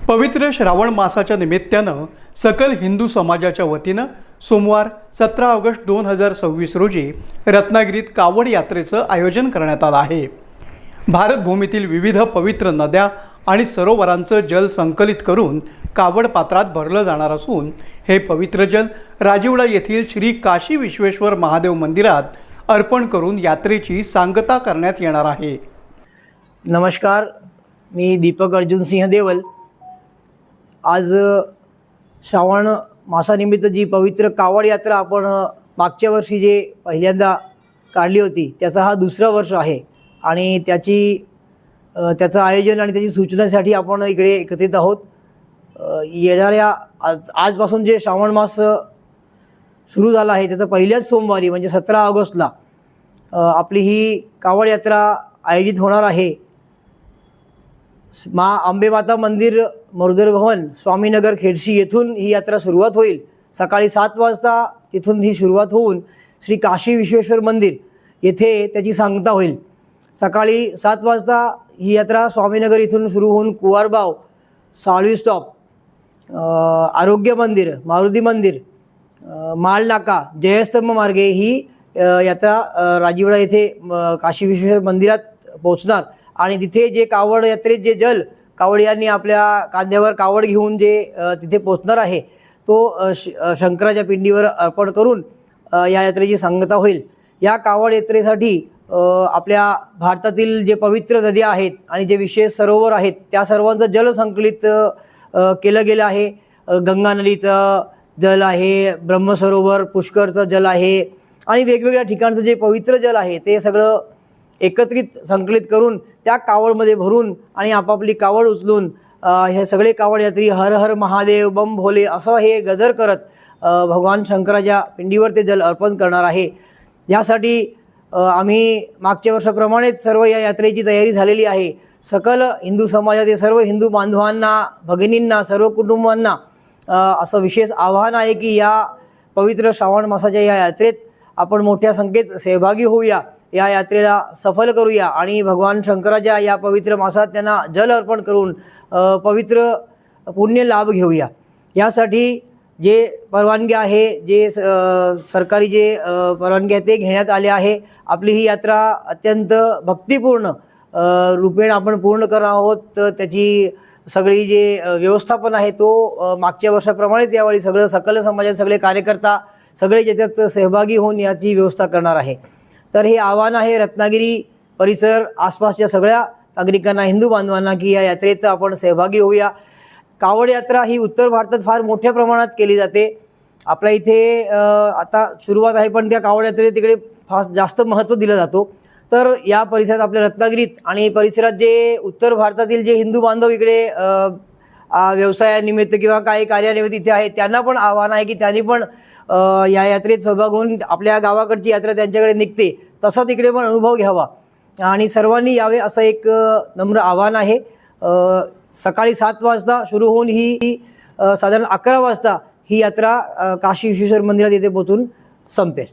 पवित्र श्रावण मासाच्या निमित्तानं सकल हिंदू समाजाच्या वतीनं सोमवार 17 ऑगस्ट 2026 रोजी रत्नागिरीत कावड यात्रेचं आयोजन करण्यात आलं आहे। भारतभूमीतील विविध पवित्र नद्या आणि सरोवरांचं जल संकलित करून कावड पात्रात भरलं जाणार असून हे पवित्र जल राजिवडा येथील श्री काशी विश्वेश्वर महादेव मंदिरात अर्पण करून यात्रेची सांगता करण्यात येणार आहे। नमस्कार, मी दीपक अर्जुन सिंह देवल। आज श्रावण मासानिमित्त जी पवित्र कावड यात्रा आपण मागच्या वर्षी जे पहिल्यांदा काढली होती त्याचा हा दुसरा वर्ष आहे आणि त्याचं आयोजन आणि त्याची सूचनेसाठी आपण इकडे एकत्रित आहोत। येणाऱ्या आजपासून जे श्रावण मास सुरू झाला आहे त्याचा पहिल्याच सोमवारी म्हणजे 17 ऑगस्टला आपली ही कावड यात्रा आयोजित होणार आहे। अंबे माता मंदिर मरुदर भवन स्वामीनगर खेडशी येथून ही यात्रा सुरुवात होईल। सकाळी 7 वाजता तिथून ही सुरुवात होऊन श्री काशी विश्वेश्वर मंदिर येथे त्याची सांगता होईल। सकाळी 7 वाजता ही यात्रा स्वामीनगर इथून सुरू होऊन कुवारबाव, साळवी स्टॉप, आरोग्य मंदिर, मारुती मंदिर, माळ नाका, जयस्तंभ मार्गे ही यात्रा राजिवडा येथे काशी विश्वेश्वर मंदिरात पोहोचणार आणि तिथे जे कावड यात्रेत जे जल कावडियांनी आपल्या कांद्यावर कावड घेऊन जे तिथे पोहोचणार आहे तो शंकराच्या पिंडीवर अर्पण करून या यात्रेची सांगता होईल। या कावड यात्रेसाठी आपल्या भारतातील जे पवित्र नद्या आहेत आणि जे विशेष सरोवर आहेत त्या सर्वांचं जल संकलित केलं गेलं आहे। गंगा नदीचं जल आहे, ब्रह्मसरोवर पुष्करचं जल आहे आणि वेगवेगळ्या ठिकाणचं जे पवित्र जल आहे ते सगळं एकत्रित संकलित करून त्या कावडमध्ये भरून आणि आपापली कावड उचलून हे सगळे कावड यात्री हर हर महादेव बम भोले असं हे गजर करत भगवान शंकराच्या पिंडीवर ते जल अर्पण करणार आहे। यासाठी आम्ही मागच्या वर्षाप्रमाणेच सर्व या यात्रेची तयारी झालेली आहे। सकल हिंदू समाजातील सर्व हिंदू बांधवांना, भगिनींना, सर्व कुटुंबांना असं विशेष आवाहन आहे की या पवित्र श्रावण मासाच्या या यात्रेत आपण मोठ्या संख्येत सहभागी होऊया, या यात्रेला सफल करूया आणि भगवान शंकराच्या या पवित्र मासात त्यांना जल अर्पण करून पवित्र पुण्य लाभ घेऊया। यासाठी जे परवानगी आहे, जे सरकारी जे परवानगी आहे ते घेण्यात आले आहे। आपली ही यात्रा अत्यंत भक्तिपूर्ण रूपेण आपण पूर्ण करणार आहोत। तर त्याची सगळी जे व्यवस्थापन आहे तो मागच्या वर्षाप्रमाणेच यावेळी सगळं सकल समाजात सगळे कार्यकर्ता सगळे याच्यात सहभागी होऊन याची व्यवस्था करणार आहे। तर हे आव्हान आहे रत्नागिरी परिसर आसपासच्या सगळ्या नागरिकांना, हिंदू बांधवांना की या यात्रेत आपण सहभागी होऊया। कावड यात्रा ही उत्तर भारतात फार मोठ्या प्रमाणात केली जाते। आपल्या इथे आता सुरुवात आहे पण त्या कावड यात्रेला तिकडे फार जास्त महत्त्व दिलं जातो। तर या परिसरात आपल्या रत्नागिरीत आणि परिसरात जे उत्तर भारतातील जे हिंदू बांधव इकडे व्यवसायानिमित्त किंवा काही कार्यानिमित्त इथे आहेत त्यांना पण आव्हान आहे की त्यांनी पण या यात्रेत सहभाग होऊन आपल्या गावाकडची यात्रा त्यांच्याकडे निघते तसा तिकडे पण अनुभव घ्यावा आणि सर्वांनी यावे असं एक नम्र आव्हान आहे। सकाळी 7 वाजता सुरू होऊन ही साधारण 11 वाजता ही यात्रा काशी विश्वेश्वर मंदिरात येथे पोहोचून संपेल।